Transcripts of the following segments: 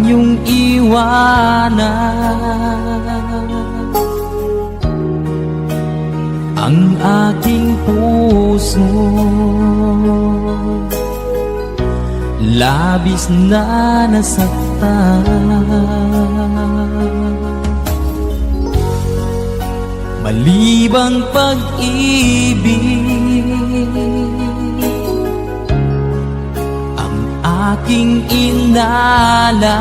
iyong iwanan ang aking puso. Labis na nasaktan, malibang pag-ibig ang aking inalan.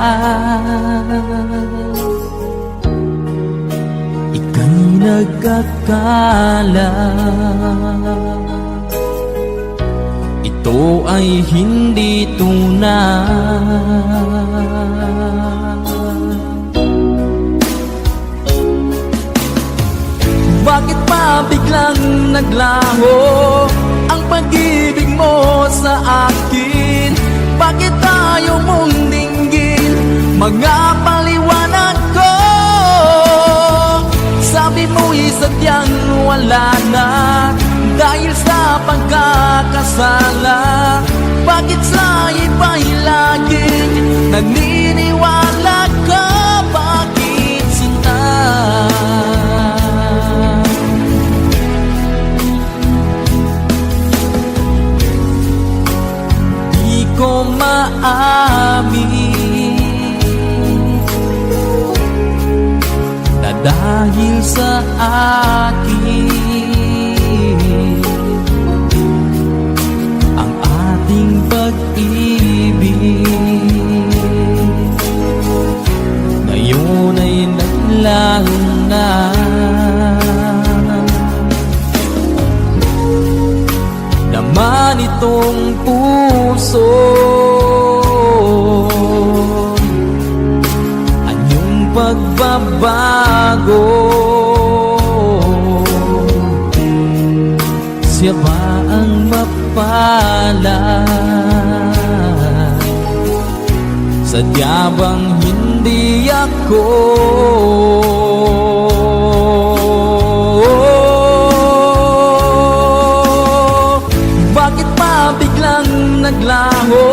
Ika'y nagkakala ito ay hindi tunay. Bakit pa biglang naglaho ang pag-ibig mo sa akin? Bakit ayaw mong dinggin mga paliwanag ko? Sabi mo'y sadyang wala na dahil sa pagkakasala. Bakit sa iba'y laging naniniwala ka? Bakit sinta? Di ko maamin na dahil sa akin pag-ibig ngayon ay naglaho na. Naman itong puso anyong pagbabago. Siya ba ang mapalad? Sadya bang hindi ako? Bakit pa biglang naglaho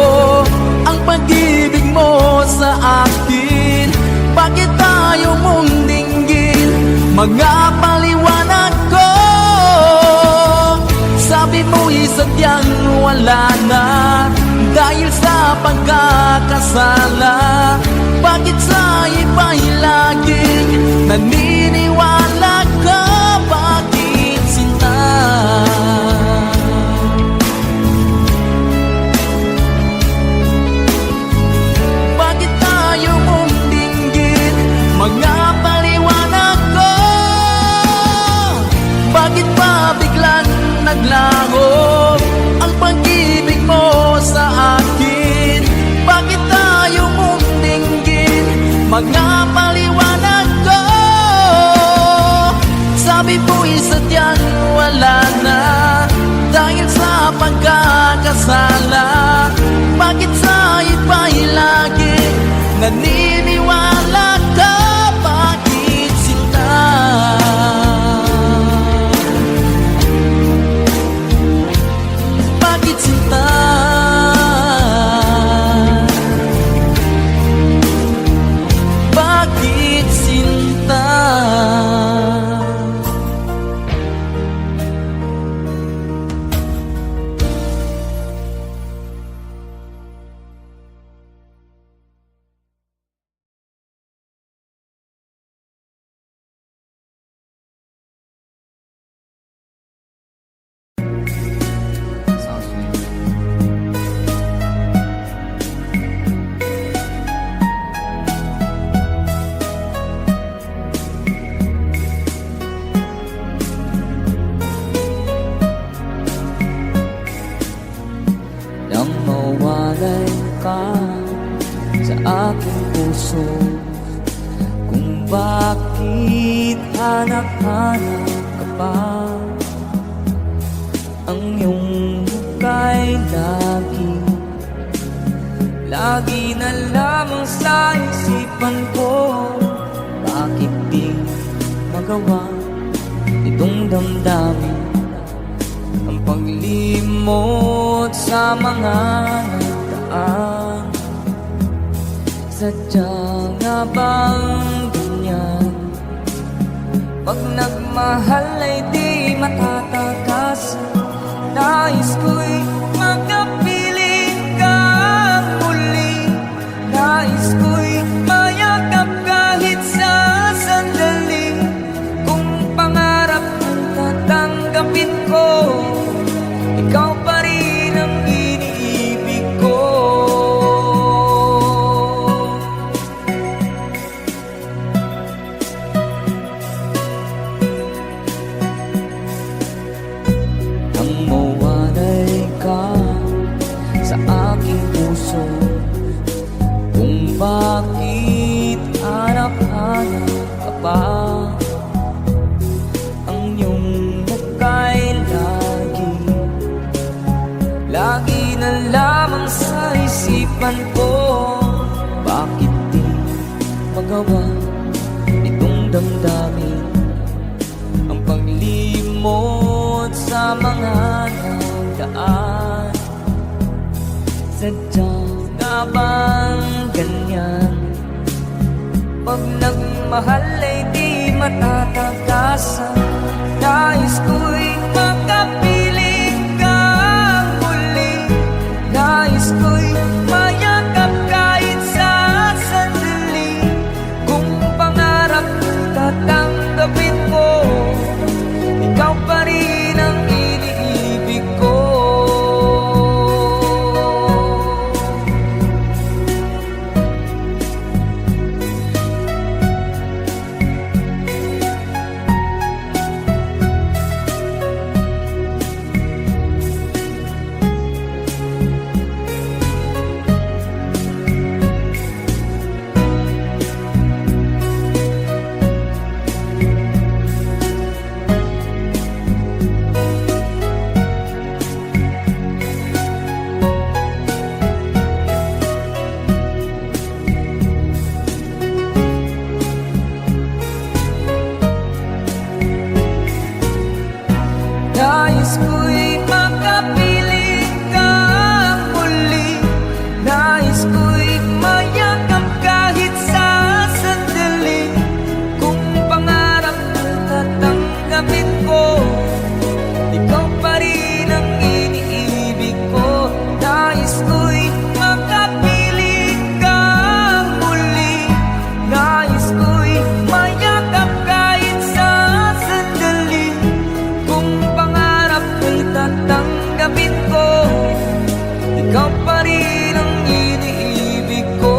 ang pag-ibig mo sa akin? Bakit ayaw mong dinggin mga paliwanag ko? Sabi mo'y sadyang wala na dahil sa pagkakasala. Bakit sa iba'y laging naniniwala ka? Bakit sinta? Bakit ayaw mong dinggin mga paliwanag ko? Bakit pa biglang naglaho ang pag-ibig mo sa akin? Bakit ayaw mong dinggin mga paliwanag ko? Sabi mo'y sadyang wala na dahil sa pagkakasala. Bakit sa iba'y lagi naniniwala ka? Bakit sinta? Bakit sinta? Bakit sinta? Nang mawalay ka sa aking puso, kung bakit hanap-hanap ka pa, ang iyong muka'y lagi na lamang sa isipan ko. Bakit di magawa itong damdamin ang paglimot sa mga nagdaan? Sadya nga bang ganyan? Pag nagmahal ay di matatakas. Nais ko'y makapiling kang muli. Nais ko'y mayakap kahit sa sandali. Kung pangarap ang tatanggapin ko, ikaw pa rin ang iniibig ko. Ang mawalay ka sa aking puso, kung bakit hanap-hanap ka pa. Ang iyong muka'y lagi na lamang sa isipan ko. Bakit di magawa itong damdamin ang paglimot sa mga nagdaan? Sadya nga bang ganyan? Pag nagmahal ay di matatagasan. Nais ko'y makapiling kang muli. Nais ko'y mayakap kahit sa sandali. Kung pangarap tatanggapin ko, ikaw pa rin ang iniibig ko. Nais ko'y makapiling kang muli. Nais ko'y mayakap kahit sa sandali. Kung pangarap ang tatanggapin ko, ikaw pa rin ang iniibig ko. Nais ko'y makapiling kang muli. Nais ko'y mayakap kahit sa sandali. Kung pangarap ay tatanggapin ko, ikaw pa rin ang iniibig ko.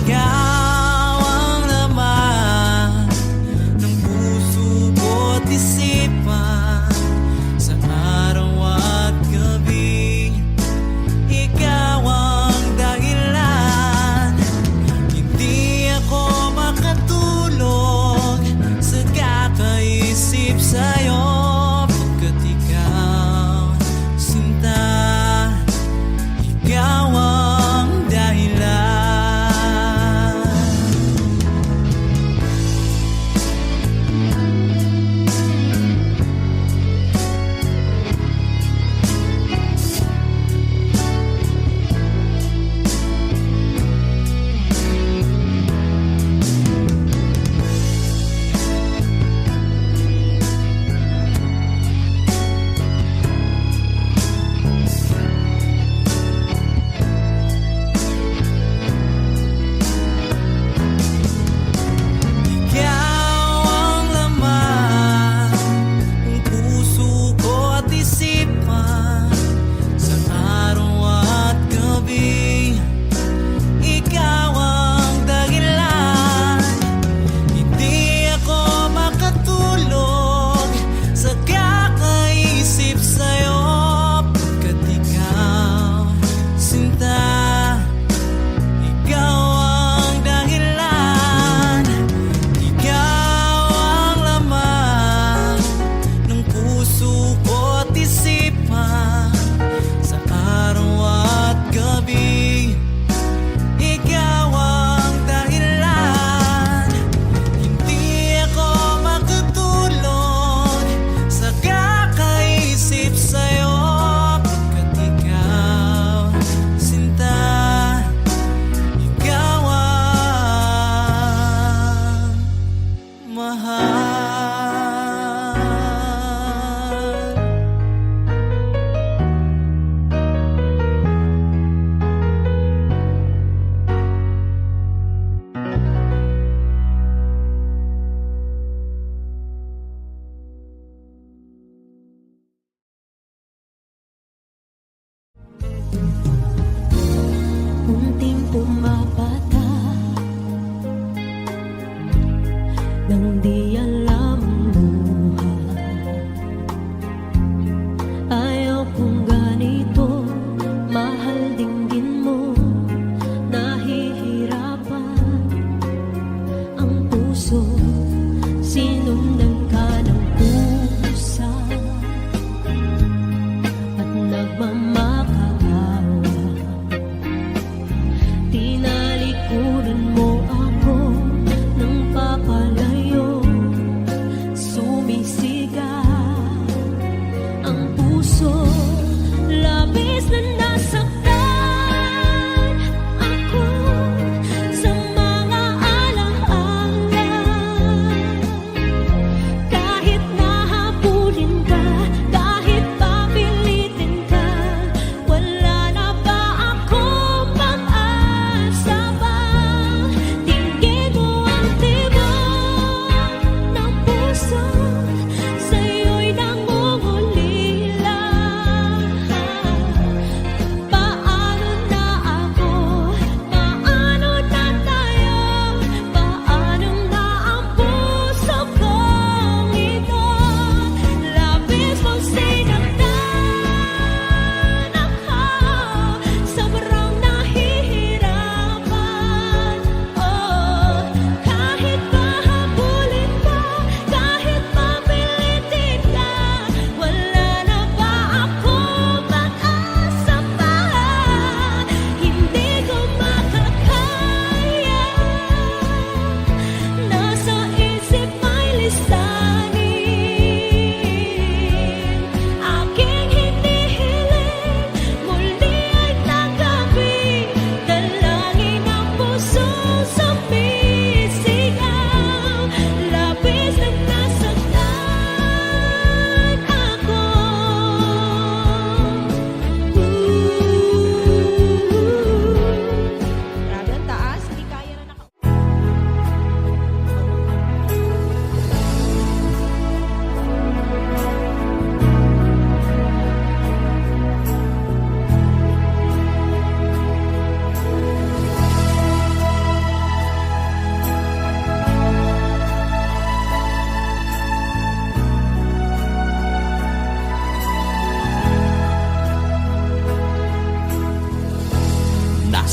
ikaw ang laman ng puso ko't isipan. Sa araw at gabi, ikaw ang dahilan. Hindi ako makatulog sa kakaisip sa'yo, pagkat ikaw, sinta, ikaw ang dahilan.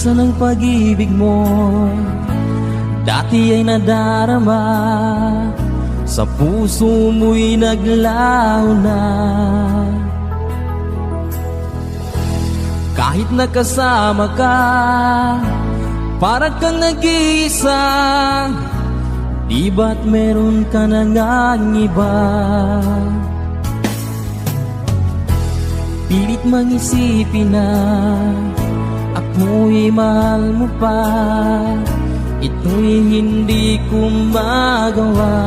Nasaan ang pag-ibig mo? Dati ay nadarama, sa puso mo'y naglaho na. Kahit nakasama ka, parang kang nag-iisa. Di ba't meron ka na ngang iba? Pilit mangisipin na ako'y mahal mo pa. Ito'y hindi ko magawa.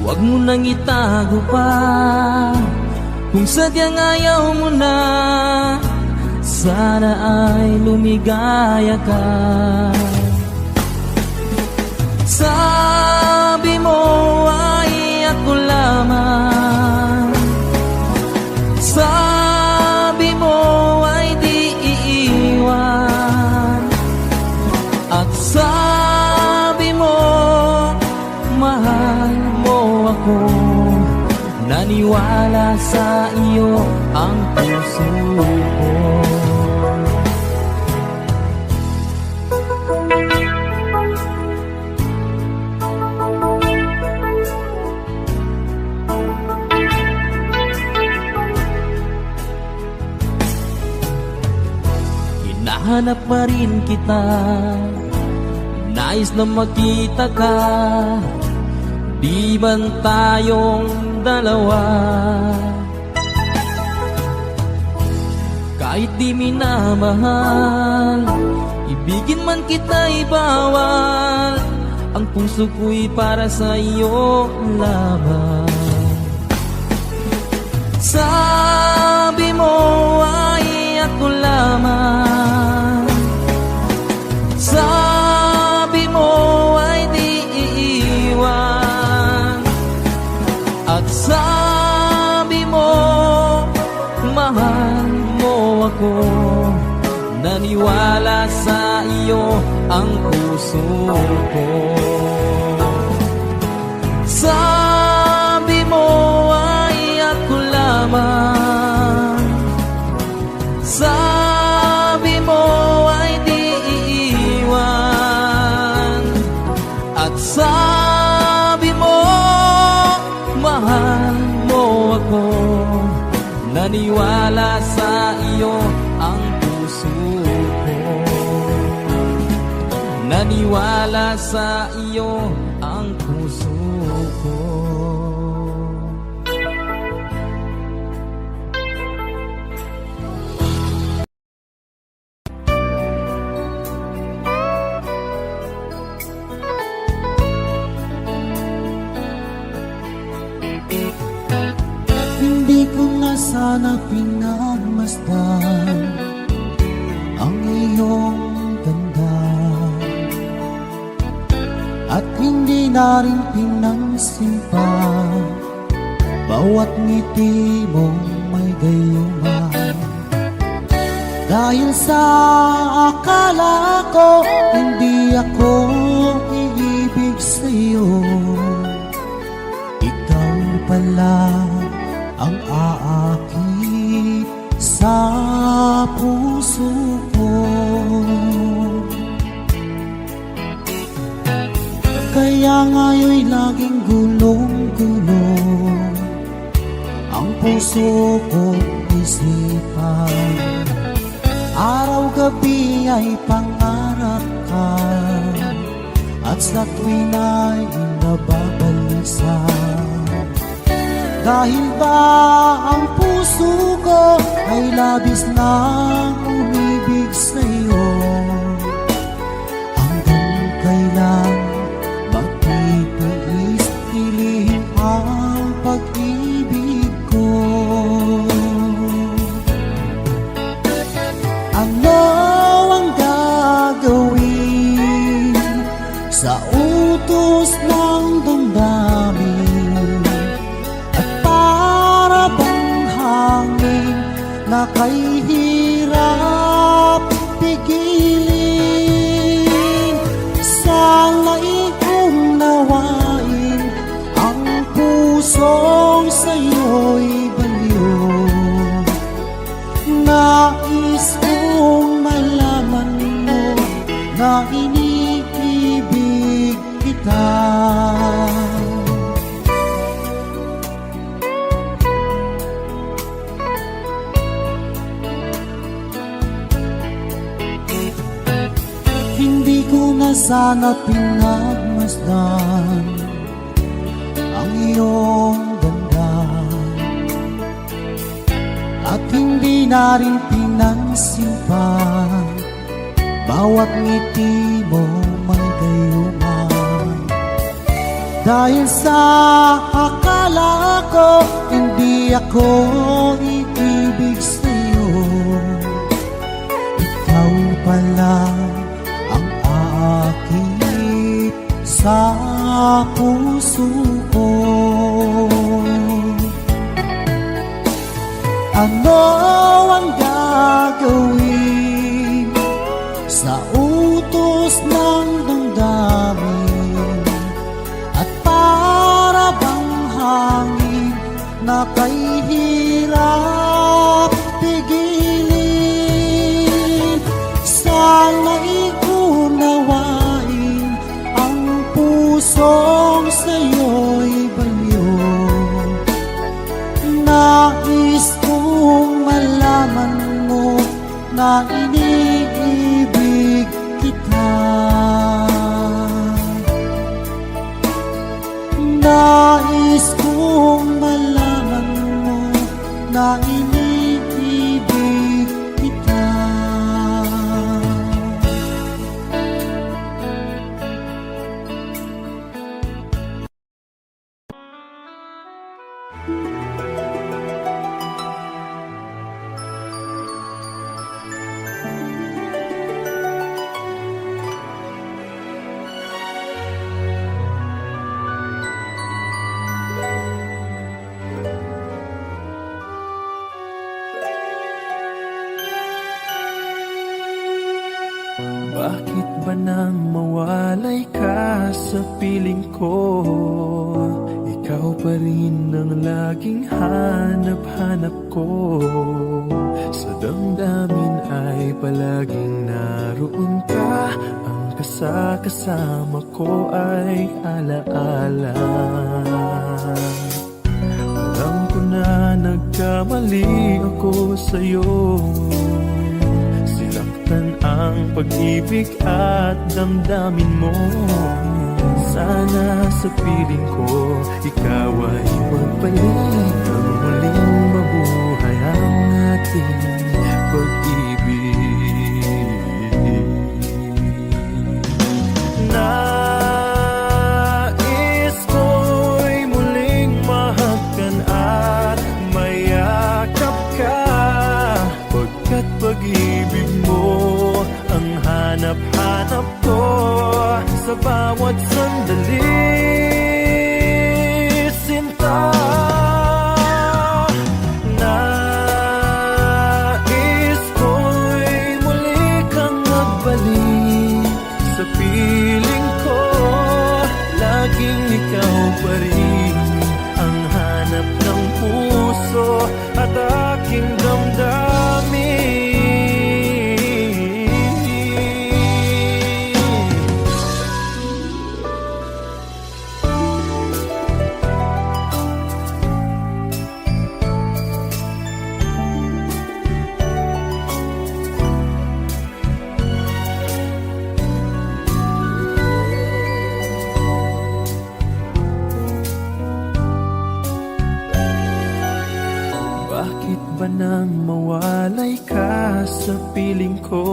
Huwag mo nang itago pa kung sadyang ayaw mo na. Sana ay lumigaya ka. Sabi mo ay ako lamang, sabi mo ay di iiwan, at sabi mo mahal mo ako. Naniwala sa iyo ang puso ko. Hinahanap pa rin kita, nais na makita ka. Di man tayong dalawa, kahit di minamahal, ibigin man kita'y bawal. Ang puso ko'y para sa iyo lamang. Sabi mo ay ako lamang, sabi mo ay di iiwan, at sabi mo mahal mo ako. Naniwala sa iyo ang puso ko. Sabi mo ay ako lamang, sabi mo ay di iiwan, at sabi mo mahal mo ako. Naniwala sa iyo ang puso ko. Naniwala sa iyo ang puso ko. Hindi ko na sana pinagmasdan ang iyong ganda, at hindi na rin pinansin pa bawat ngiti mong may gayuman. Dahil sa akala ko hindi ako iibig sa'yo, ikaw pala ang aakit sa puso ko. Kaya ngayon'y laging gulong-gulong ang puso ko't isipan. Araw-gabi ay pangarap ka, at sa tuwin ay nababalisa. Dahil ba ang puso ko ay labis na umibig sa'yo? Hanggang kailan magtitiis tiling ang pag-ibig ko? Ano ang gagawin sa utos ng damdamin? Na kay hirap pigilin. Sana ikong nawain ang pusong sa'yo'y baliw, na na iniibig kita. Hindi ko na sana pinagmasdan ang iyong ganda, at hindi na rin pinansin pa bawat ngiti mo may gayuma. Dahil sa akala ko hindi ako iibig sa'yo, ikaw pala ang aakit sa puso ko. Ano ang gagawin sa utos ng damdamin, at para bang hangin na kay hirap pigilin? Sana'y unawain ang pusong sa'yo'y banyo. Nais kong malaman mo na iniibig kita. Nais kong malaman mo na iniibig kita. Bakit ba nang mawalay ka sa piling ko? Ikaw pa rin ang laging hanap-hanap ko. Sa damdamin ay palaging naroon ka. Ang kasama ko ay alaala. Alam ko na nagkamali ako sa'yo. Sinaktan ang pag-ibig at damdamin mo. Sana sa piling ko ikaw ay magbalik. Ang muling mabuhay ang ating pag-ibig. Nais ko'y muling mahagkan at mayakap ka, pagkat pag-ibig mo ang hanap-hanap ko sa bawat sandali. Sinta, nais ko'y muli kang magbalik sa piling ko. Laging ikaw pa rin ang hanap ng puso at aking damdamin. Bakit ba nang mawalay ka sa piling ko?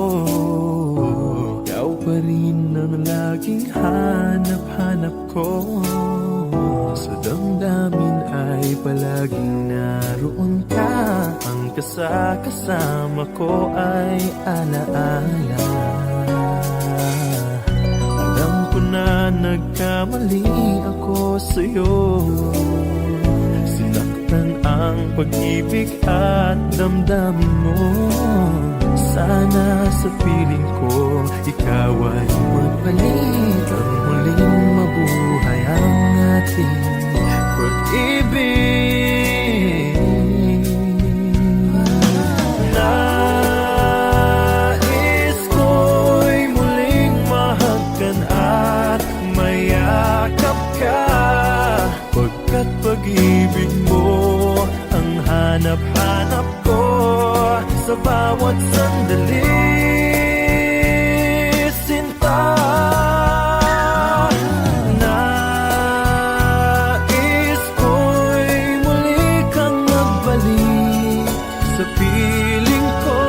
Ikaw pa rin ang laging hanap-hanap ko. Sa damdamin ay palaging naroon ka. Ang kasama ko ay alaala. Alam ko na nagkamali ako sa'yo. Ang pag-ibig at damdamin mo. Sana sa piling ko ikaw ay magbalik. Ang muling mabuhay ang ating pag-ibig. Nais ko'y muling bawat sandali, sinta. Nais ko'y muli kang magbalik sa piling ko.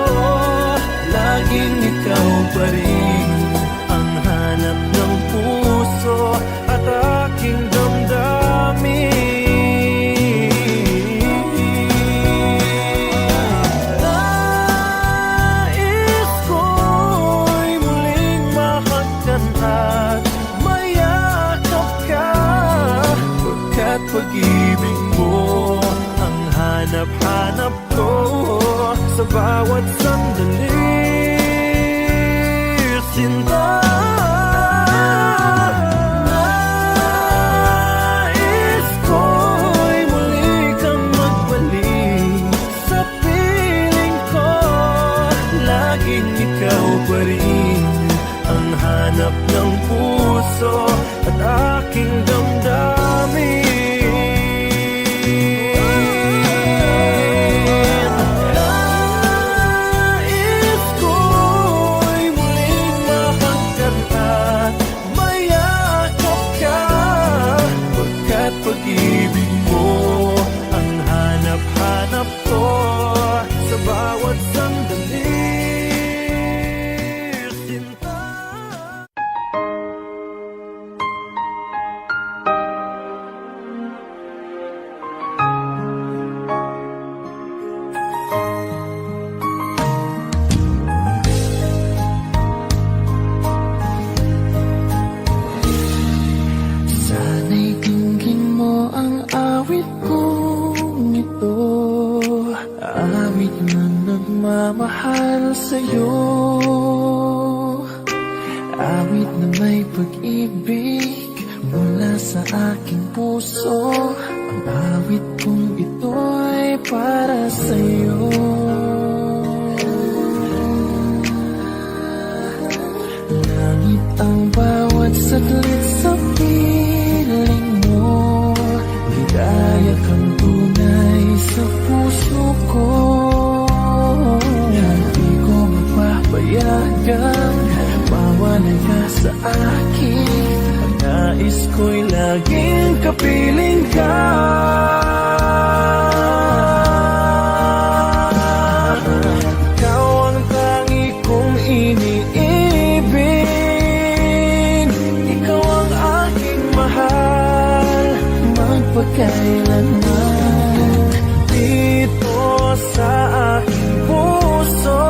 Laging ikaw pa rin ang hanap ng puso at aking damdamin. Nais ko'y muling mahagkan at mayakap ka, pagkat pag-ibig mo ang hanap-hanap ko sa bawat sandali, sinta. Nais ko'y muli kang magbalik sa piling ko. Laging ikaw pa rin ang hanap ng puso at aking damdamin. Nais ko'y muling mahagkan at mayakap ka, pagkat pag-ibig mo ang hanap-hanap ko sa bawat sandali, sinta. Sana'y dinggin mo ang awit kong ito, awit na nagmamahal sa'yo, awit na may pag-ibig mula sa aking puso. Ang awit kong ito'y para sa'yo. Langit ang bawat saglit sa piling mo, ligaya kang tunay sa puso ko. Hindi ko mapapayagan mawalay ka sa akin. Ang nais ko'y laging kapiling ka. Ikaw ang tangi kong iniibig, ikaw ang aking mahal, magpakailanman. Dito sa aking puso,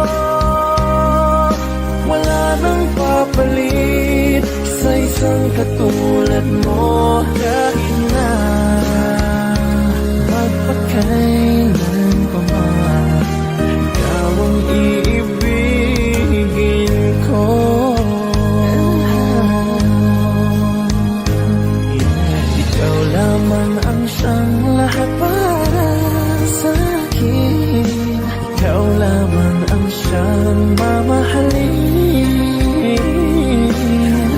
wala nang papalit sa isang katulad mo. Kahit na magpakailan pa man, ikaw ang iibigin ko. Ikaw lamang ang siyang lahat para sa akin. Ikaw lamang ang siyang mamahalin.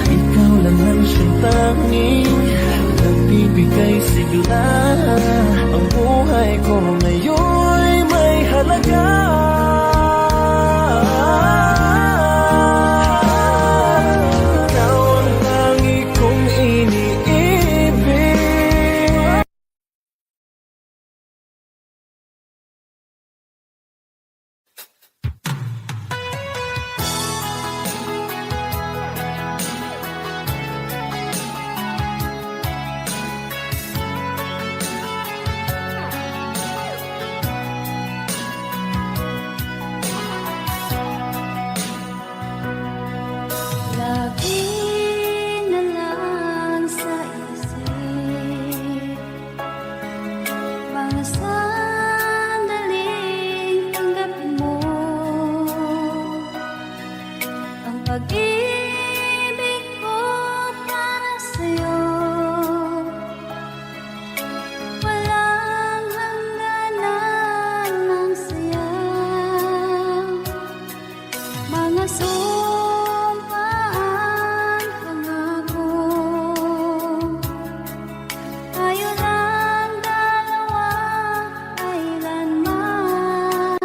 Ikaw lang ang siyang tanging nagbibigay sigla. Ang buhay ko ngayon'y may halaga. Ikaw ang tangi kong iniibig. Lagi na lang sa isip mga sandaling tanggapin mo ang pag-ibig ko para sa'yo. Walang hangganan ng saya, mga sumpaan, pangako. Tayo lang dalawa kailanman.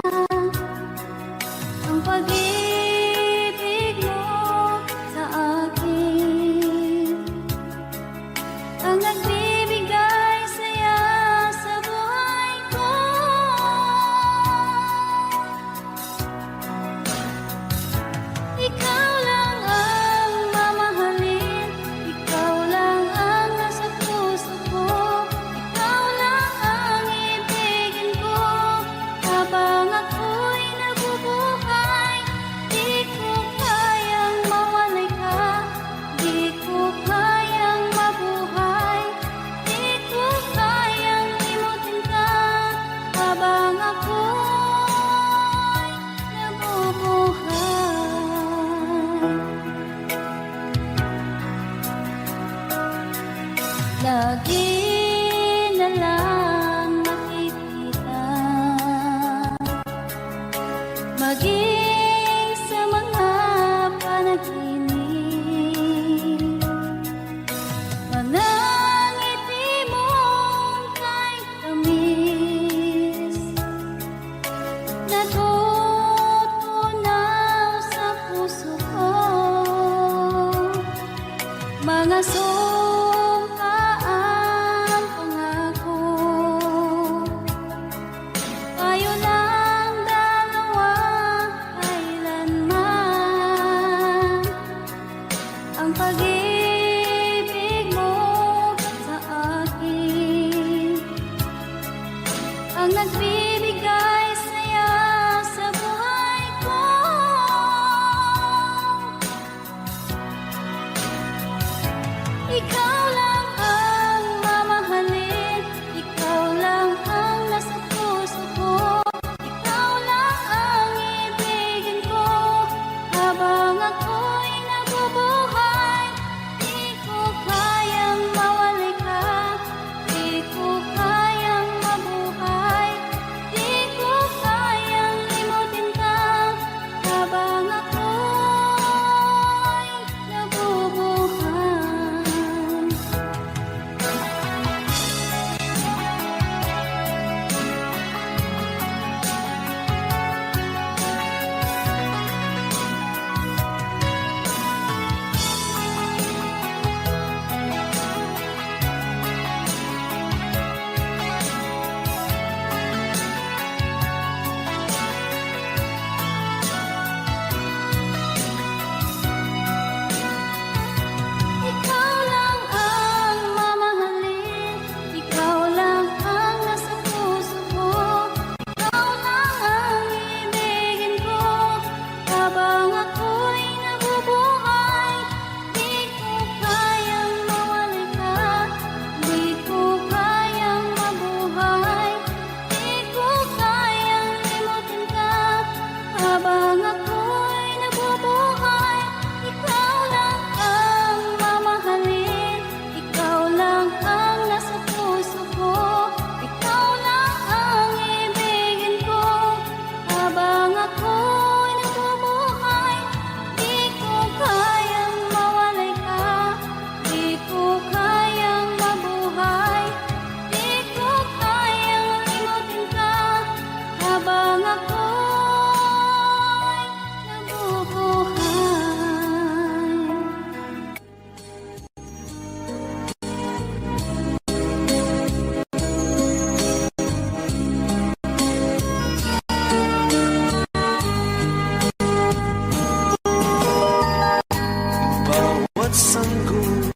at sanggol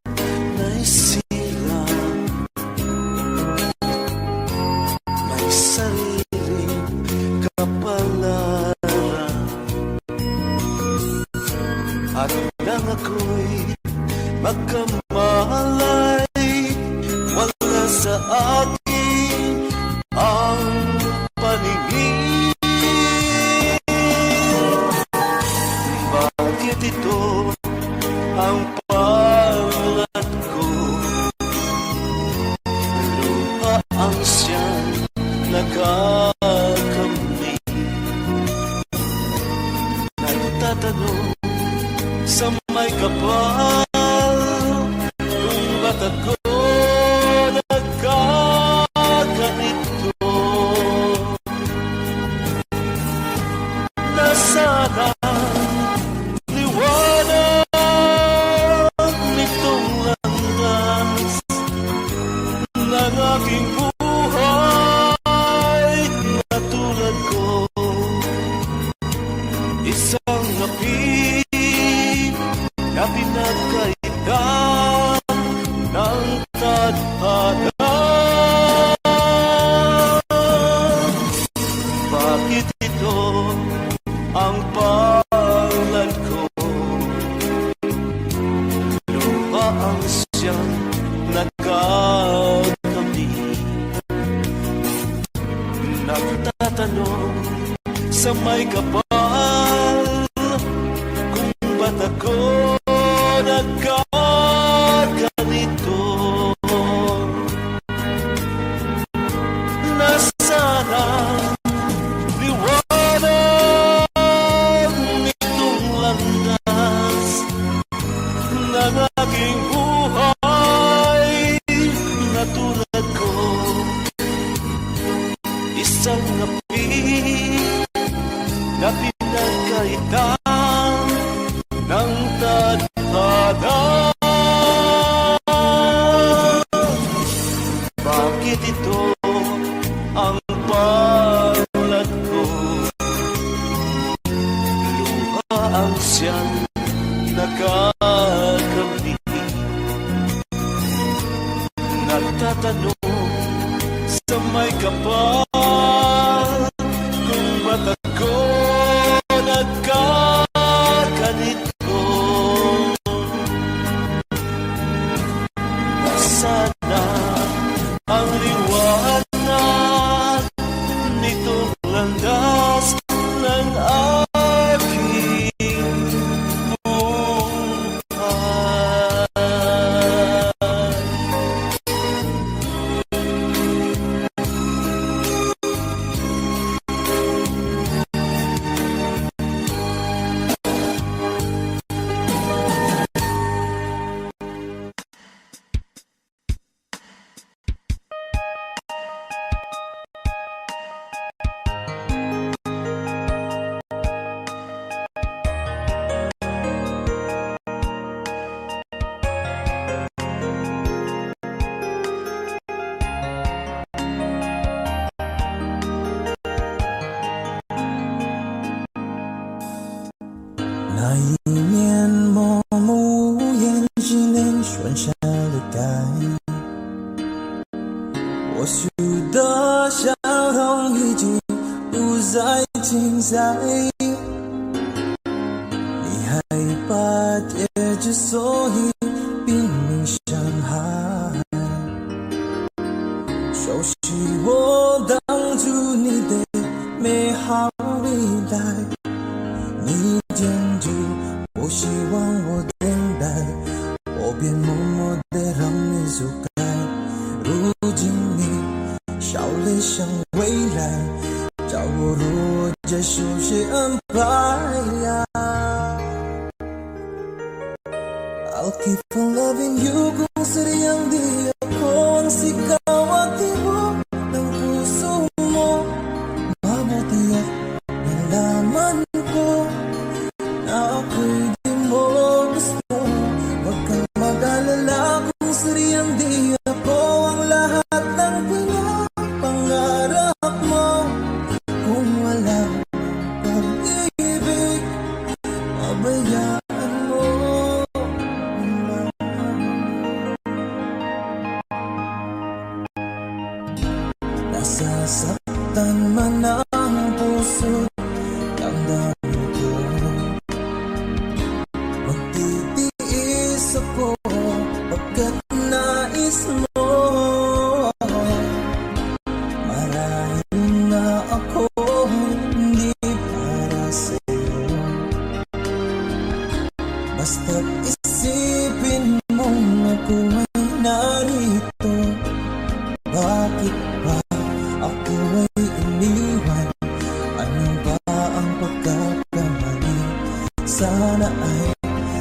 na'y sila. May sariling kapalaran, at nang ako'y magkamalay, wala sa akin ang paningin. Bakit ito ang palad ko? Luha ang siyang nagkakamit. Nagtatanong sa may kapal kung ba't ako nagkaganito. Nasaan ang liwanag nitong landas ng aking buhay na tulad ko? Isang api na pinagkaitan ng tadhana. Bakit ito ang palad ko? Luha ang siyang nagkakamit. Nagtatanong sa may kapal kung ba't ako nagkaganito. Nasaan ang liwanag nitong landas ng aking buhay na tulad ko? Isang api na pinagkaitan ng tadhana. Bakit ito ang palad ko? Luha ang siyang nagkakamit. Nagtatanong sa may kapal kung ba't ako nagkaganito. Nasaan ang liwanag nitong landas ng aking buhay? I'll keep on loving you kung sariyang di ako ang sigaw at tibok ng puso mo. Mabuti at nalaman ko na ako'y di mo gusto. Huwag kang mag-alala kung sariyang di ako ang lahat ng pinapangarap mo. Kung walang pag-ibig, abayaan mo. Nasaktan man ang puso, damdamin ko. Magtitiis ako pagkat nais mo. Marahil na ako hindi para sa'yo. Basta't isipin mong ako ay narito. Bakit ba ako ay iniwan? Ano ba ang pagkakamali? Sana ay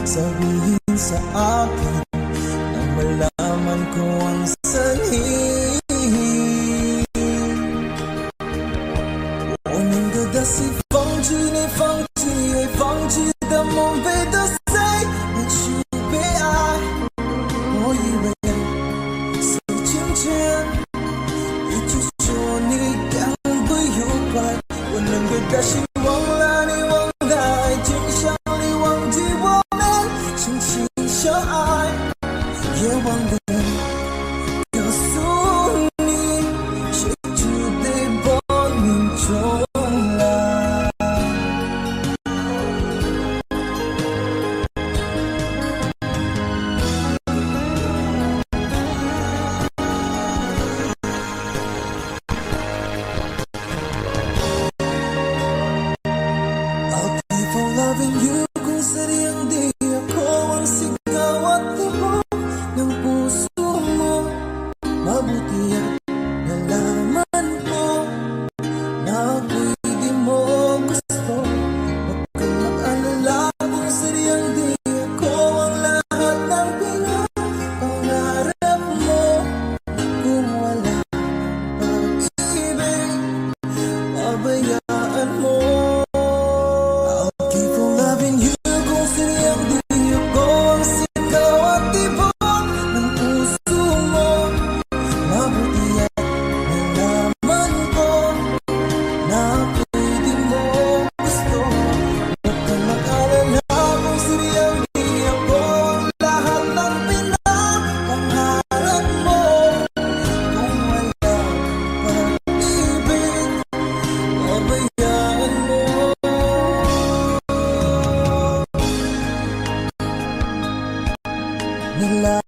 sabihin sa akin nang malaman ko ang sanhi. 我能够的是放弃你，放弃爱，放弃的梦被打碎，那是悲哀。我以为是今天，你就说你感不愉快。我能够的希望让你忘了爱情，想你忘记我们深情相爱，也忘了告诉你，谁只得报应重来。I'll keep on loving you kung sadyang di ako ang sigaw at tibok ng puso mo. Mabuti at nalaman ko na ako'y di mo gusto. Huwag kang mag-alala kung sadyang di ako ang lahat ng pinapangarap mo. Kung wala pag-ibig, pabayaan mo. I'll keep on loving you kung sadyang di ako ang sigaw at tibok ng puso mo. Mabuti at nalaman ko na ako'y di mo gusto. Huwag kang mag-alala kung sadyang di ako ang lahat ng pinapangarap mo. Kung wala pag-ibig, pabayaan mo. Nila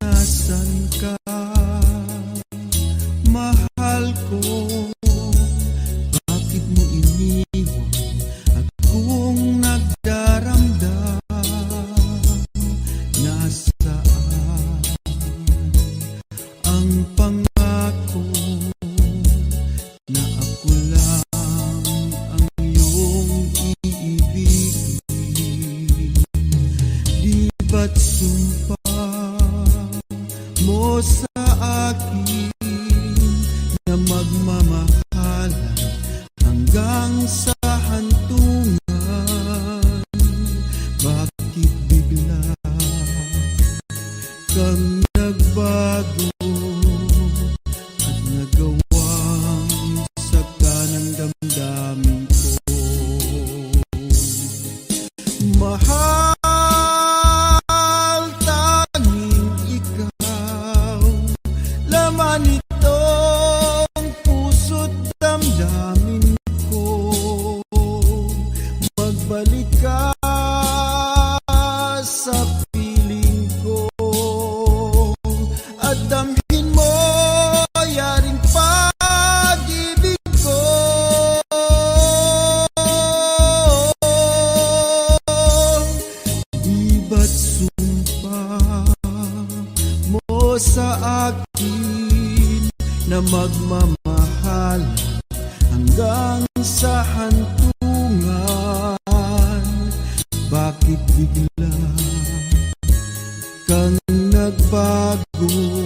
nasan ka, mahal ko? Bakit mo iniwan akong nagdaramdam? Nasaan ang pangako na ako lang ang iyong iibigin? Di ba't sumpa mo sa akin na magmamahalan hanggang sa hantungan? Bakit bigla kang nagbago at nagawang saka ng damdamin ko? Mahal, tanging ikaw, laman itong puso't damdamin ko. Magbalik ka sa piling ko at damhin mo yaring pag-ibig ko. Di ba't sumpa mo sa akin na magmamahal hanggang sa hantungan? magbago.